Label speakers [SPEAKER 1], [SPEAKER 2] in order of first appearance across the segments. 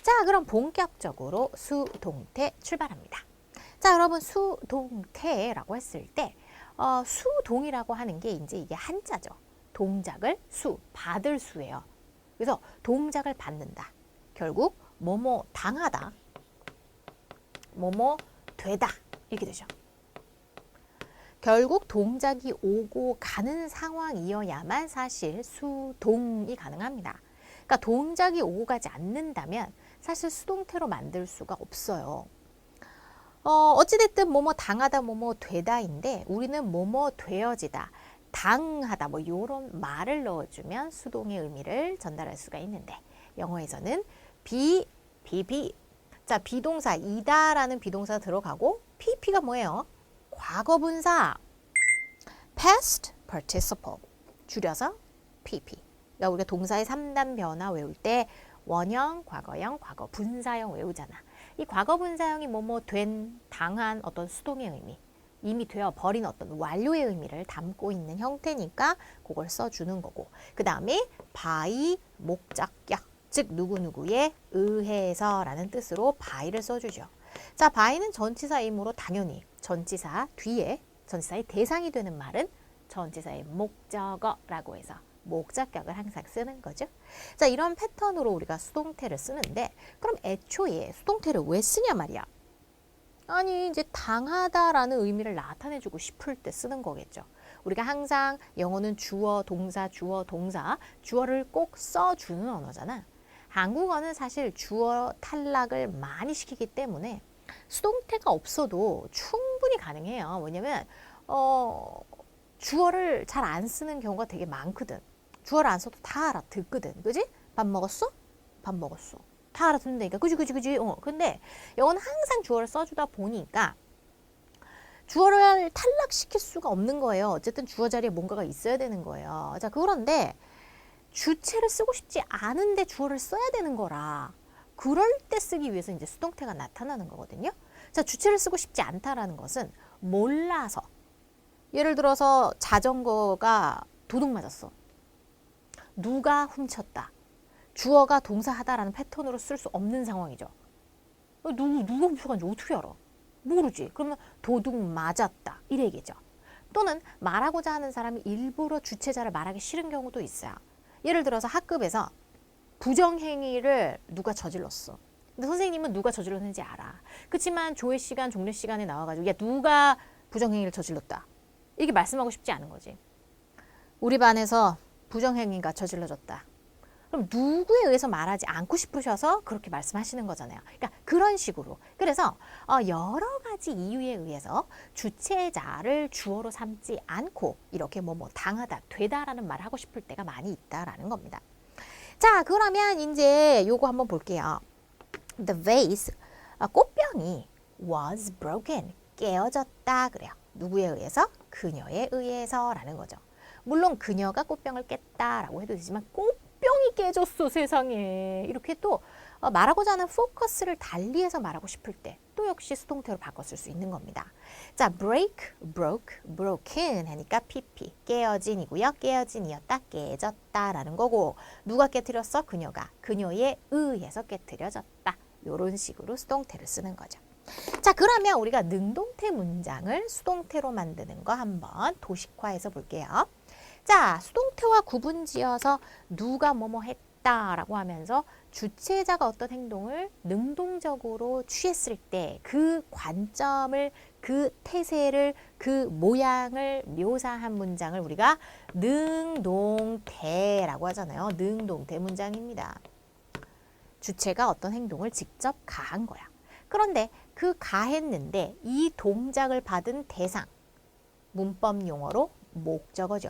[SPEAKER 1] 자, 그럼 본격적으로 수동태 출발합니다. 자, 여러분 수동태라고 했을 때 수동이라고 하는 게 이제 이게 한자죠. 동작을 받을 수예요. 그래서 동작을 받는다. 결국 뭐뭐 당하다, 뭐뭐 되다 이렇게 되죠. 결국 동작이 오고 가는 상황이어야만 사실 수동이 가능합니다. 그러니까 동작이 오고 가지 않는다면 사실 수동태로 만들 수가 없어요. 어찌됐든 뭐뭐 당하다, 뭐뭐 되다인데 우리는 뭐뭐 되어지다, 당하다 뭐 이런 말을 넣어주면 수동의 의미를 전달할 수가 있는데 영어에서는 be, 자, 비동사 이다라는 비동사가 들어가고 pp가 뭐예요? 과거분사 past participle 줄여서 pp. 그러니까 우리가 동사의 3단 변화 외울 때 원형, 과거형, 과거 분사형 외우잖아. 이 과거 분사형이 뭐뭐 된, 당한 어떤 수동의 의미, 이미 되어 버린 어떤 완료의 의미를 담고 있는 형태니까 그걸 써주는 거고, 그 다음에 by 목적격, 즉 누구누구에 의해서라는 뜻으로 by를 써주죠. 자, by는 전치사이므로 당연히 전치사 뒤에 전치사의 대상이 되는 말은 전치사의 목적어라고 해서 목적격을 항상 쓰는 거죠. 자, 이런 패턴으로 우리가 수동태를 쓰는데 그럼 애초에 수동태를 왜 쓰냐 말이야. 아니 이제 당하다라는 의미를 나타내주고 싶을 때 쓰는 거겠죠. 우리가 항상 영어는 주어, 동사, 주어, 동사, 주어를 꼭 써주는 언어잖아. 한국어는 사실 주어 탈락을 많이 시키기 때문에 수동태가 없어도 충분히 가능해요. 왜냐면 주어를 잘 안 쓰는 경우가 되게 많거든. 주어를 안 써도 다 알아듣거든. 그지? 밥 먹었어? 밥 먹었어. 다 알아듣는다니까. 그지? 근데 영어는 항상 주어를 써주다 보니까 주어를 탈락시킬 수가 없는 거예요. 어쨌든 주어 자리에 뭔가가 있어야 되는 거예요. 자, 그런데 주체를 쓰고 싶지 않은데 주어를 써야 되는 거라 그럴 때 쓰기 위해서 이제 수동태가 나타나는 거거든요. 자, 주체를 쓰고 싶지 않다라는 것은 몰라서, 예를 들어서 자전거가 도둑 맞았어. 누가 훔쳤다. 주어가 동사하다라는 패턴으로 쓸 수 없는 상황이죠. 누가 훔쳐간지 어떻게 알아? 모르지. 그러면 도둑 맞았다. 이래 얘기죠. 또는 말하고자 하는 사람이 일부러 주체자를 말하기 싫은 경우도 있어요. 예를 들어서 학급에서 부정행위를 누가 저질렀어. 근데 선생님은 누가 저질렀는지 알아. 그렇지만 조회 시간, 종례 시간에 나와가지고 야 누가 부정행위를 저질렀다. 이게 말씀하고 싶지 않은 거지. 우리 반에서 부정행위가 저질러졌다. 그럼 누구에 의해서 말하지 않고 싶으셔서 그렇게 말씀하시는 거잖아요. 그러니까 그런 식으로. 그래서 여러 가지 이유에 의해서 주체자를 주어로 삼지 않고 이렇게 뭐뭐 당하다, 되다라는 말을 하고 싶을 때가 많이 있다라는 겁니다. 자, 그러면 이제 요거 한번 볼게요. The vase, 꽃병이 was broken, 깨어졌다 그래요. 누구에 의해서? 그녀에 의해서라는 거죠. 물론 그녀가 꽃병을 깼다라고 해도 되지만 꽃병이 깨졌어 세상에. 이렇게 또 말하고자 하는 포커스를 달리해서 말하고 싶을 때 또 역시 수동태로 바꿔 쓸 수 있는 겁니다. 자, break, broke, broken 하니까 pp, 깨어진이고요. 깨어진이었다, 깨졌다라는 거고 누가 깨트렸어? 그녀가. 그녀에 의해서 깨트려졌다. 이런 식으로 수동태를 쓰는 거죠. 자, 그러면 우리가 능동태 문장을 수동태로 만드는 거 한번 도식화해서 볼게요. 자, 수동태와 구분지어서 누가 뭐뭐 했다라고 하면서 주체자가 어떤 행동을 능동적으로 취했을 때 그 관점을, 그 태세를, 그 모양을 묘사한 문장을 우리가 능동태라고 하잖아요. 능동태 문장입니다. 주체가 어떤 행동을 직접 가한 거야. 그런데 그 가했는데 이 동작을 받은 대상, 문법 용어로 목적어죠.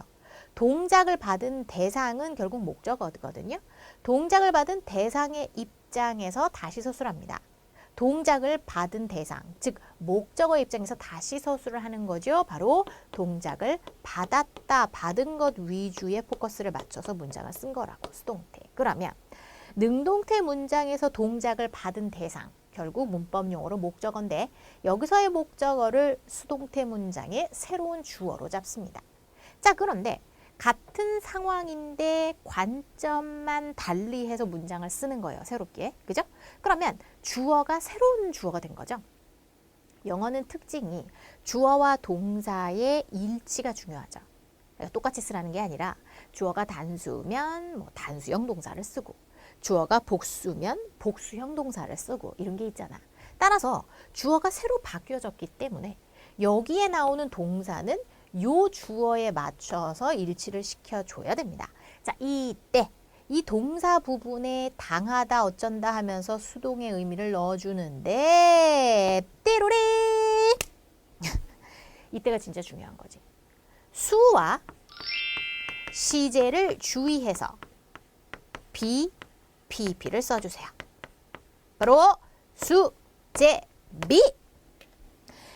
[SPEAKER 1] 동작을 받은 대상은 결국 목적어거든요. 동작을 받은 대상의 입장에서 다시 서술을 합니다. 동작을 받은 대상, 즉 목적어 입장에서 다시 서술을 하는 거죠. 바로 동작을 받았다, 받은 것 위주의 포커스를 맞춰서 문장을 쓴 거라고, 수동태. 그러면 능동태 문장에서 동작을 받은 대상, 결국 문법 용어로 목적어인데 여기서의 목적어를 수동태 문장의 새로운 주어로 잡습니다. 자, 그런데 같은 상황인데 관점만 달리해서 문장을 쓰는 거예요. 새롭게. 그죠? 그러면 주어가 새로운 주어가 된 거죠. 영어는 특징이 주어와 동사의 일치가 중요하죠. 그러니까 똑같이 쓰라는 게 아니라 주어가 단수면 뭐 단수형 동사를 쓰고 주어가 복수면 복수형 동사를 쓰고 이런 게 있잖아. 따라서 주어가 새로 바뀌어졌기 때문에 여기에 나오는 동사는 요 주어에 맞춰서 일치를 시켜줘야 됩니다. 자, 이때 이 동사 부분에 당하다 어쩐다 하면서 수동의 의미를 넣어주는데 띠로리 이때가 진짜 중요한 거지. 수와 시제를 주의해서 비, PP를 써주세요. 바로 수, 제, 비.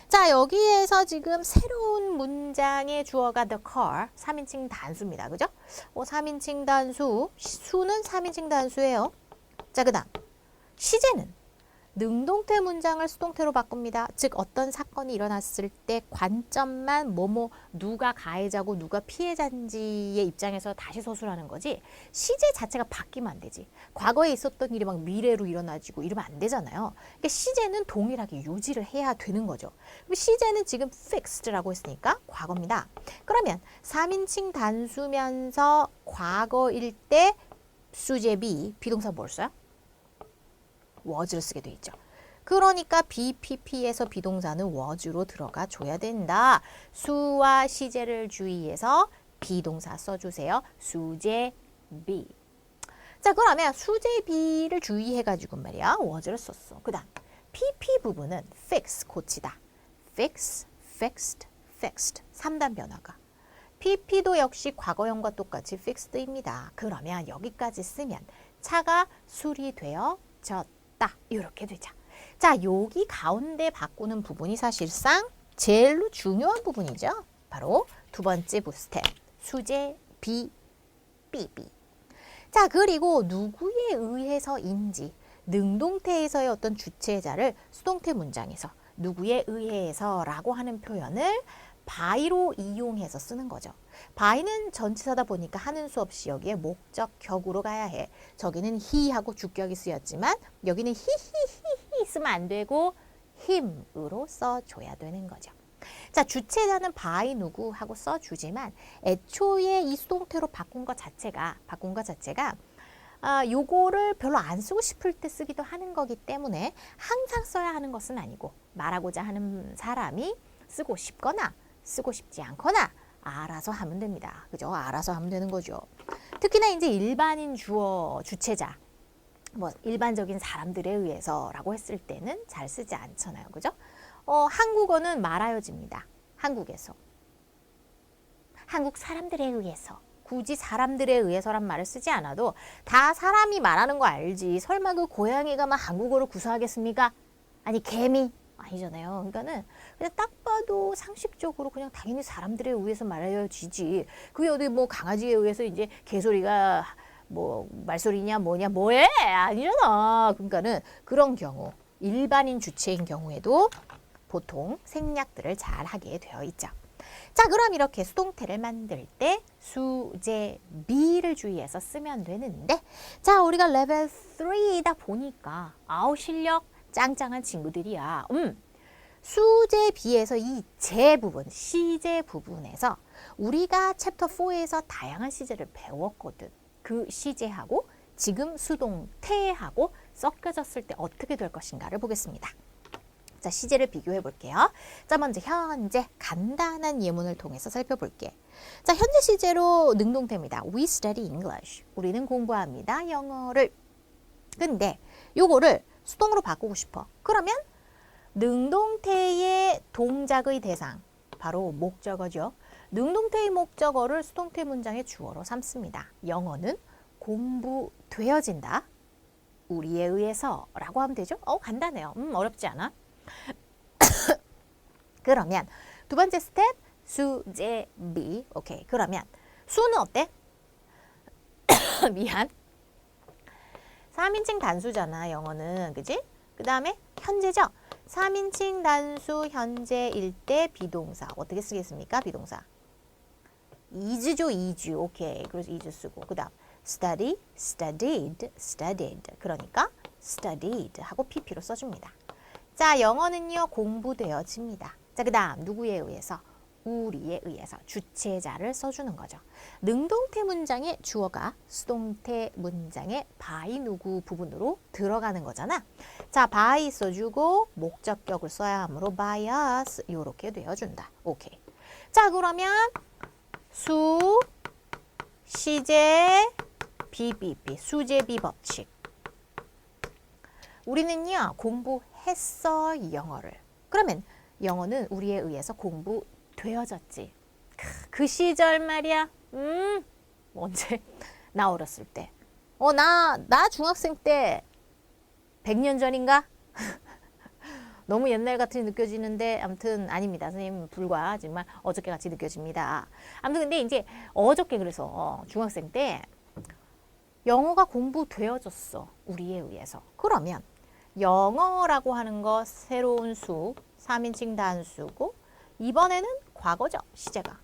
[SPEAKER 1] 자, 여기에서 지금 새로운 문장의 주어가 the car, 3인칭 단수입니다. 그죠? 3인칭 단수, 수는 3인칭 단수예요. 자, 그 다음 시제는 능동태 문장을 수동태로 바꿉니다. 즉 어떤 사건이 일어났을 때 관점만 뭐뭐 누가 가해자고 누가 피해자인지의 입장에서 다시 서술하는 거지 시제 자체가 바뀌면 안 되지. 과거에 있었던 일이 막 미래로 일어나지고 이러면 안 되잖아요. 그러니까 시제는 동일하게 유지를 해야 되는 거죠. 시제는 지금 fixed라고 했으니까 과거입니다. 그러면 3인칭 단수면서 과거일 때 수제 비동사 뭘 써요? was를 쓰게 돼 있죠. 그러니까 BPP에서 비동사는 was로 들어가 줘야 된다. 수와 시제를 주의해서 비동사 써주세요. 수제 be. 자, 그러면 수제 be를 주의해가지고 말이야 was를 썼어. 그 다음 PP 부분은 fix 고치다. fix, fixed, fixed 3단 변화가. PP도 역시 과거형과 똑같이 fixed입니다. 그러면 여기까지 쓰면 차가 수리되어졌다. 이렇게 되죠. 자, 여기 가운데 바꾸는 부분이 사실상 제일로 중요한 부분이죠. 바로 두 번째 스텝 수제 비, 삐비. 자, 그리고 누구에 의해서인지 능동태에서의 어떤 주체자를 수동태 문장에서 누구에 의해서라고 하는 표현을 by로 이용해서 쓰는 거죠. by는 전치사다 보니까 하는 수 없이 여기에 목적격으로 가야 해. 저기는 he하고 주격이 쓰였지만 여기는 히히히히 쓰면 안 되고 him으로 써줘야 되는 거죠. 자, 주체자는 by 누구 하고 써주지만 애초에 이 수동태로 바꾼 것 자체가 요거를 별로 안 쓰고 싶을 때 쓰기도 하는 거기 때문에 항상 써야 하는 것은 아니고 말하고자 하는 사람이 쓰고 싶거나 쓰고 싶지 않거나 알아서 하면 됩니다. 그죠? 알아서 하면 되는 거죠. 특히나 이제 일반인 주어, 주체자, 뭐 일반적인 사람들에 의해서라고 했을 때는 잘 쓰지 않잖아요. 그죠? 한국어는 말하여집니다. 한국에서. 한국 사람들에 의해서. 굳이 사람들에 의해서란 말을 쓰지 않아도 다 사람이 말하는 거 알지. 설마 그 고양이가 막 한국어를 구사하겠습니까? 아니 개미? 아니잖아요. 그러니까는 그냥 딱 봐도 상식적으로 그냥 당연히 사람들에 의해서 말해야지지. 그게 어디 뭐 강아지에 의해서 이제 개소리가 뭐 말소리냐 뭐해? 아니잖아. 그러니까는 그런 경우 일반인 주체인 경우에도 보통 생략들을 잘 하게 되어 있죠. 자, 그럼 이렇게 수동태를 만들 때 수제 비를 주의해서 쓰면 되는데 자, 우리가 레벨 3이다 보니까 아우 실력 짱짱한 친구들이야. 수제 비에서 이 제 부분, 시제 부분에서 우리가 챕터 4에서 다양한 시제를 배웠거든. 그 시제하고 지금 수동태하고 섞여졌을 때 어떻게 될 것인가를 보겠습니다. 자, 시제를 비교해 볼게요. 자, 먼저 현재 간단한 예문을 통해서 살펴볼게. 자, 현재 시제로 능동태입니다. We study English. 우리는 공부합니다. 영어를. 근데 요거를 수동으로 바꾸고 싶어. 그러면 능동태의 동작의 대상, 바로 목적어죠. 능동태의 목적어를 수동태 문장의 주어로 삼습니다. 영어는 공부되어진다. 우리에 의해서 라고 하면 되죠. 간단해요. 어렵지 않아. 그러면 두 번째 스텝 수제 비. 오케이. 그러면 수는 어때? 미안. 3인칭 단수잖아, 영어는. 그지? 그 다음에 현재죠. 3인칭 단수 현재일 때 비동사. 어떻게 쓰겠습니까? 비동사. is죠, is. 오케이. 그래서 is 쓰고. 그 다음 study, studied, studied. 그러니까 studied 하고 pp로 써줍니다. 자, 영어는요, 공부되어집니다. 자, 그 다음 누구에 의해서? 우리에 의해서 주체자를 써주는 거죠. 능동태 문장의 주어가 수동태 문장의 by 누구 부분으로 들어가는 거잖아. 자, by 써주고 목적격을 써야 하므로 by us 이렇게 되어준다. 오케이. 자, 그러면 수, 시제, 비비비, 수제비 법칙. 우리는요, 공부했어, 영어를. 그러면 영어는 우리에 의해서 공부되어졌지. 그 시절 말이야. 언제? 나 어렸을 때. 나 중학생 때 100년 전인가? 너무 옛날 같이 느껴지는데 아무튼 아닙니다. 선생님 불과 정말 어저께 같이 느껴집니다. 아무튼 근데 이제 어저께 그래서 중학생 때 영어가 공부되어졌어. 우리에 의해서. 그러면 영어라고 하는 거 새로운 수, 3인칭 단수고 이번에는 과거죠. 시제가.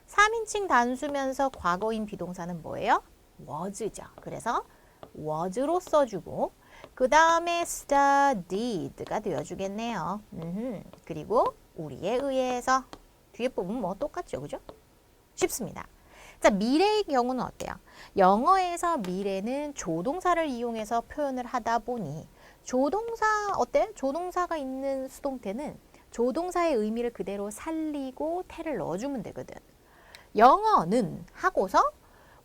[SPEAKER 1] 3인칭 단수면서 과거인 비동사는 뭐예요? was죠. 그래서 was로 써주고 그 다음에 studied가 되어주겠네요. 그리고 우리에 의해서 뒤에 부분 뭐 똑같죠. 그죠? 쉽습니다. 자, 미래의 경우는 어때요? 영어에서 미래는 조동사를 이용해서 표현을 하다 보니 조동사 어때? 조동사가 있는 수동태는 조동사의 의미를 그대로 살리고 태를 넣어주면 되거든. 영어는 하고서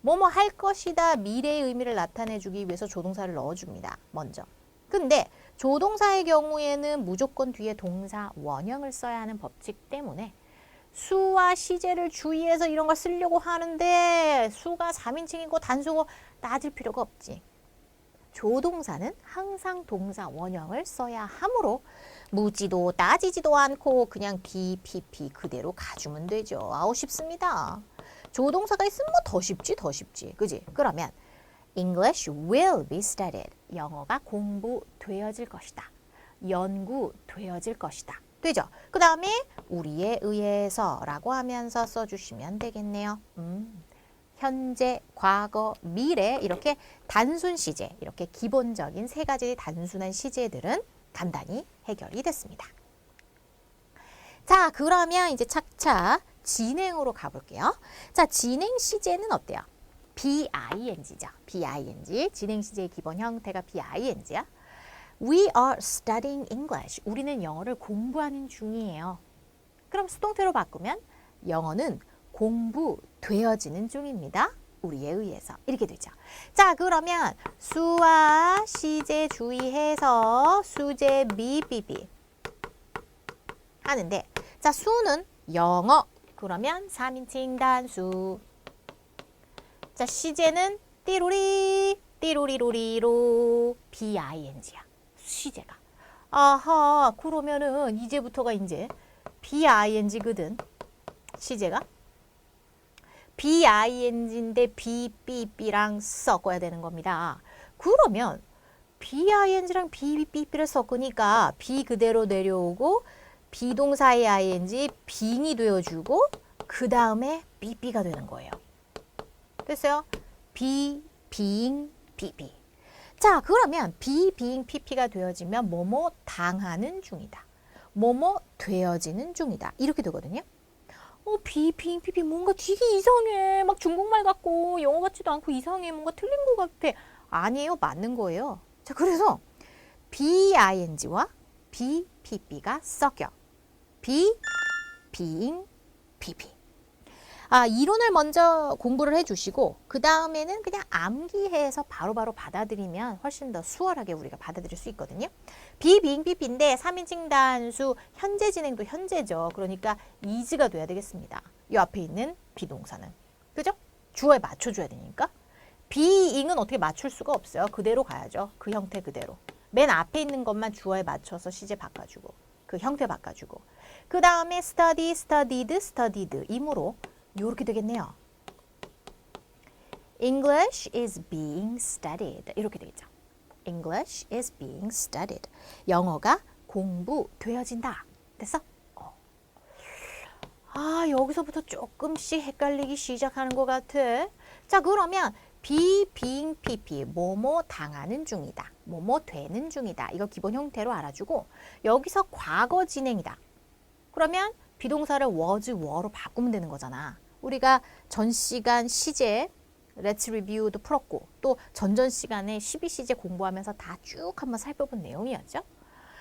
[SPEAKER 1] 뭐뭐 할 것이다 미래의 의미를 나타내주기 위해서 조동사를 넣어줍니다. 먼저. 근데 조동사의 경우에는 무조건 뒤에 동사 원형을 써야 하는 법칙 때문에 수와 시제를 주의해서 이런 걸 쓰려고 하는데 수가 3인칭이고 단수고 따질 필요가 없지. 조동사는 항상 동사 원형을 써야 하므로 묻지도 따지지도 않고 그냥 BPP 그대로 가주면 되죠. 아우 쉽습니다. 조동사가 있으면 뭐 더 쉽지 더 쉽지. 그지? 그러면 English will be studied. 영어가 공부되어질 것이다. 연구되어질 것이다. 되죠? 그 다음에 우리에 의해서 라고 하면서 써주시면 되겠네요. 현재, 과거, 미래 이렇게 단순 시제 이렇게 기본적인 세 가지 단순한 시제들은 간단히 해결이 됐습니다. 자, 그러면 이제 차차 진행으로 가볼게요. 자, 진행 시제는 어때요? BING죠. BING. 진행 시제의 기본 형태가 BING야. We are studying English. 우리는 영어를 공부하는 중이에요. 그럼 수동태로 바꾸면 영어는 공부되어지는 중입니다. 우리에 의해서. 이렇게 되죠. 자, 그러면 수와 시제 주의해서 수제 BBB 하는데 자, 수는 영어. 그러면 3인칭 단수. 자, 시제는 띠로리 띠로리로리로 BING야. 시제가. 아하, 그러면은 이제부터가 이제 BING거든. 시제가. BING인데 BBB랑 섞어야 되는 겁니다. 그러면 BING랑 BBB를 섞으니까 B 그대로 내려오고 비동사의 ING 빙이 되어주고 그 다음에 BB가 되는 거예요. 됐어요? B, being, BB. 자, 그러면 B, being, PP가 되어지면 뭐뭐 당하는 중이다. 뭐뭐 되어지는 중이다. 이렇게 되거든요. B, being, PP 뭔가 되게 이상해. 막 중국말 같고 영어 같지도 않고 이상해. 뭔가 틀린 것 같아. 아니에요. 맞는 거예요. 자, 그래서 BING와 BPP가 섞여. B, being, PP. 이론을 먼저 공부를 해주시고 그 다음에는 그냥 암기해서 바로바로 받아들이면 훨씬 더 수월하게 우리가 받아들일 수 있거든요. be, being, pp인데 3인칭 단수 현재 진행도 현재죠. 그러니까 is가 돼야 되겠습니다. 이 앞에 있는 비동사는. 그죠? 주어에 맞춰줘야 되니까. being은 어떻게 맞출 수가 없어요. 그대로 가야죠. 그 형태 그대로. 맨 앞에 있는 것만 주어에 맞춰서 시제 바꿔주고 그 형태 바꿔주고 그 다음에 study, studied, studied 이므로 이렇게 되겠네요. English is being studied. 이렇게 되겠죠. English is being studied. 영어가 공부되어진다. 됐어? 아, 여기서부터 조금씩 헷갈리기 시작하는 것 같아. 자, 그러면 be, being, pp, 뭐뭐 당하는 중이다. 뭐뭐 되는 중이다. 이거 기본 형태로 알아주고 여기서 과거 진행이다. 그러면 비동사를 was, were로 바꾸면 되는 거잖아. 우리가 전 시간 시제 Let's Review도 풀었고 또 전전 시간에 12시제 공부하면서 다 쭉 한번 살펴본 내용이었죠.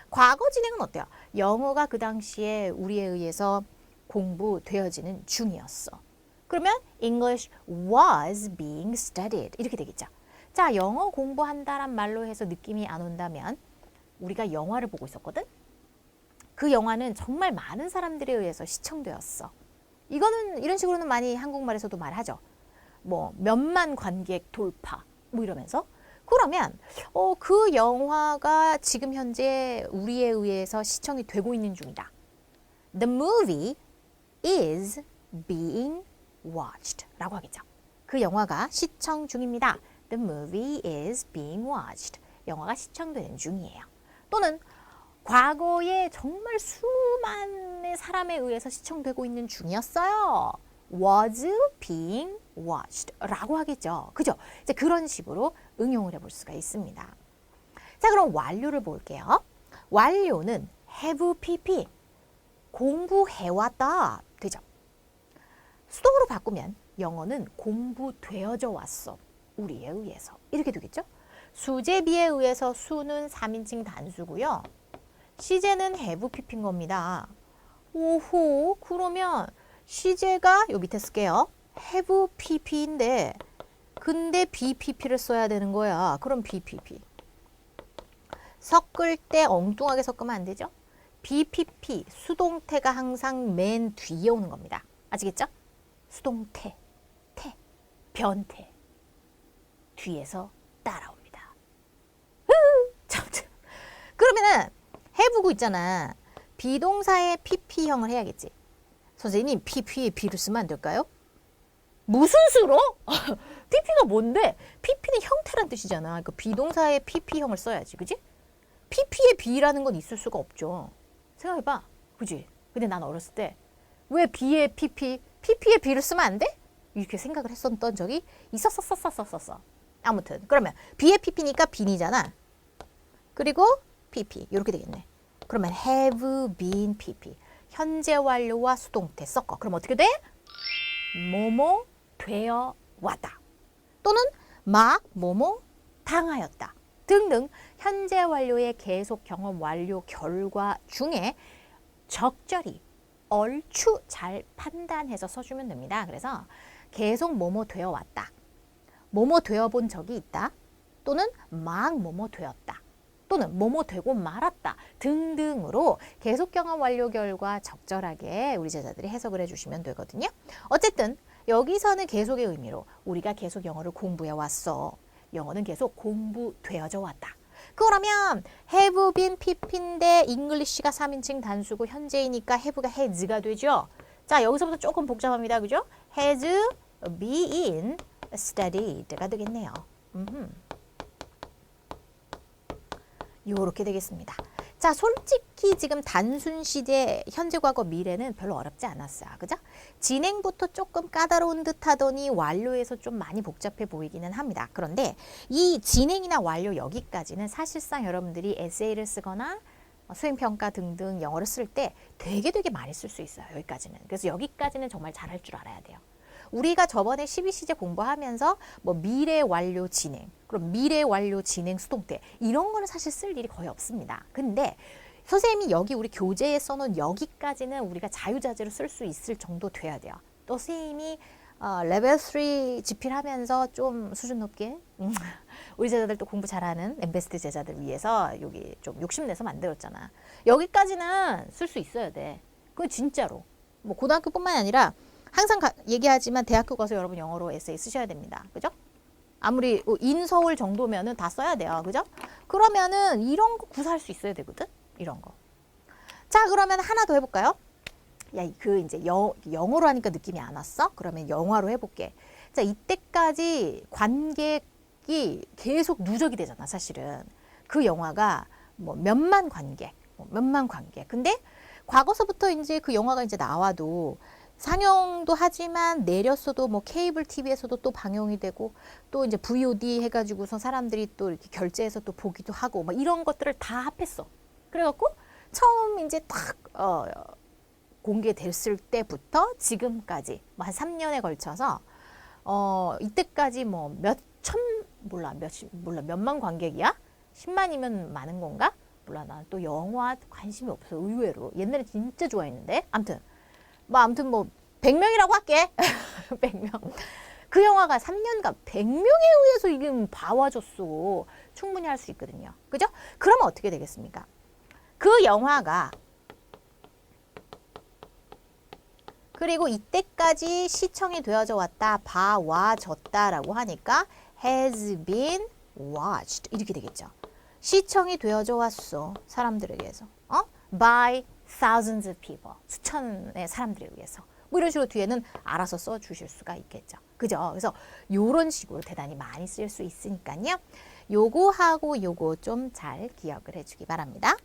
[SPEAKER 1] 과거 진행은 어때요? 영어가 그 당시에 우리에 의해서 공부되어지는 중이었어. 그러면 English was being studied 이렇게 되겠죠. 자, 영어 공부한다란 말로 해서 느낌이 안 온다면 우리가 영화를 보고 있었거든? 그 영화는 정말 많은 사람들에 의해서 시청되었어. 이거는 이런 식으로는 많이 한국말에서도 말하죠. 뭐 몇만 관객 돌파 뭐 이러면서 그러면 그 영화가 지금 현재 우리에 의해서 시청이 되고 있는 중이다. The movie is being watched 라고 하겠죠. 그 영화가 시청 중입니다. The movie is being watched. 영화가 시청되는 중이에요. 또는 과거에 정말 수많은 사람에 의해서 시청되고 있는 중이었어요. was being watched 라고 하겠죠. 그죠? 이제 그런 식으로 응용을 해볼 수가 있습니다. 자, 그럼 완료를 볼게요. 완료는 have pp 공부해왔다 되죠. 수동으로 바꾸면 영어는 공부되어져 왔어. 우리에 의해서. 이렇게 되겠죠. 수제비에 의해서 수는 3인칭 단수고요. 시제는 have pp인 겁니다. 오호, 그러면 시제가 요 밑에 쓸게요. have pp인데 근데 bpp를 써야 되는 거야. 그럼 bpp. 섞을 때 엉뚱하게 섞으면 안 되죠. bpp, 수동태가 항상 맨 뒤에 오는 겁니다. 아시겠죠? 수동태, 태, 변태 뒤에서 따라옵니다. 그러면은 해보고 있잖아. 비동사의 pp형을 해야겠지. 선생님, pp에 b를 쓰면 안 될까요? 무슨 수로? pp가 뭔데? pp는 형태란 뜻이잖아. 그러니까 비동사의 pp형을 써야지. 그지? pp에 b라는 건 있을 수가 없죠. 생각해봐. 그지? 근데 난 어렸을 때 왜 b에 pp에 b를 쓰면 안 돼? 이렇게 생각을 했었던 적이 있었어. 아무튼 그러면 b에 pp니까 be니잖아. 그리고 pp 이렇게 되겠네. 그러면 have been pp 현재 완료와 수동태 섞어. 그럼 어떻게 돼? 뭐뭐 되어 왔다. 또는 막 뭐뭐 당하였다. 등등 현재 완료의 계속 경험 완료 결과 중에 적절히 얼추 잘 판단해서 써주면 됩니다. 그래서 계속 뭐뭐 되어 왔다. 뭐뭐 되어 본 적이 있다. 또는 막 뭐뭐 되었다. 또는 뭐뭐 되고 말았다 등등으로 계속 경험 완료 결과 적절하게 우리 제자들이 해석을 해주시면 되거든요. 어쨌든 여기서는 계속의 의미로 우리가 계속 영어를 공부해 왔어. 영어는 계속 공부되어져 왔다. 그러면 have been pp인데 English가 3인칭 단수고 현재이니까 have가 has가 되죠. 자, 여기서부터 조금 복잡합니다. 그죠? has been studied가 되겠네요. 요렇게 되겠습니다. 자, 솔직히 지금 단순 시제, 현재, 과거, 미래는 별로 어렵지 않았어요. 그죠? 진행부터 조금 까다로운 듯 하더니 완료에서 좀 많이 복잡해 보이기는 합니다. 그런데 이 진행이나 완료 여기까지는 사실상 여러분들이 에세이를 쓰거나 수행평가 등등 영어를 쓸 때 되게 많이 쓸 수 있어요. 여기까지는. 그래서 여기까지는 정말 잘할 줄 알아야 돼요. 우리가 저번에 12시제 공부하면서 뭐 미래 완료 진행, 그럼 미래 완료 진행 수동태 이런 거는 사실 쓸 일이 거의 없습니다. 근데 선생님이 여기 우리 교재에 써놓은 여기까지는 우리가 자유자재로 쓸 수 있을 정도 돼야 돼요. 또 선생님이 레벨 3 집필하면서 좀 수준 높게 우리 제자들 또 공부 잘하는 엠베스트 제자들 위해서 여기 좀 욕심내서 만들었잖아. 여기까지는 쓸 수 있어야 돼. 그건 진짜로. 뭐 고등학교뿐만 아니라 항상 얘기하지만 대학교 가서 여러분 영어로 에세이 쓰셔야 됩니다. 그죠? 아무리 인서울 정도면은 다 써야 돼요. 그죠? 그러면은 이런 거 구사할 수 있어야 되거든? 이런 거. 자, 그러면 하나 더 해볼까요? 야, 이제 영어로 하니까 느낌이 안 왔어? 그러면 영화로 해볼게. 자, 이때까지 관객이 계속 누적이 되잖아, 사실은. 그 영화가 뭐 몇만 관객. 근데 과거서부터 이제 그 영화가 이제 나와도 상영도 하지만 내렸어도 뭐 케이블 TV에서도 또 방영이 되고 또 이제 VOD 해가지고서 사람들이 또 이렇게 결제해서 또 보기도 하고 막 이런 것들을 다 합했어. 그래갖고 처음 이제 딱 공개됐을 때부터 지금까지 뭐 한 3년에 걸쳐서 이때까지 뭐 몇만 관객이야? 10만이면 많은 건가? 몰라. 난 또 영화 관심이 없어. 의외로. 옛날에 진짜 좋아했는데. 아무튼 뭐 100명이라고 할게. 100명. 그 영화가 3년간 100명에 의해서 이게 봐와줬어. 충분히 할 수 있거든요. 그죠? 그러면 어떻게 되겠습니까? 그 영화가 그리고 이때까지 시청이 되어져 왔다, 봐와졌다라고 하니까 has been watched 이렇게 되겠죠. 시청이 되어져 왔어. 사람들에게서. by thousands of people. 수천의 사람들에 의해서. 뭐 이런 식으로 뒤에는 알아서 써주실 수가 있겠죠. 그죠? 그래서 요런 식으로 대단히 많이 쓸 수 있으니까요. 요거하고 요거 좀 잘 기억을 해주기 바랍니다.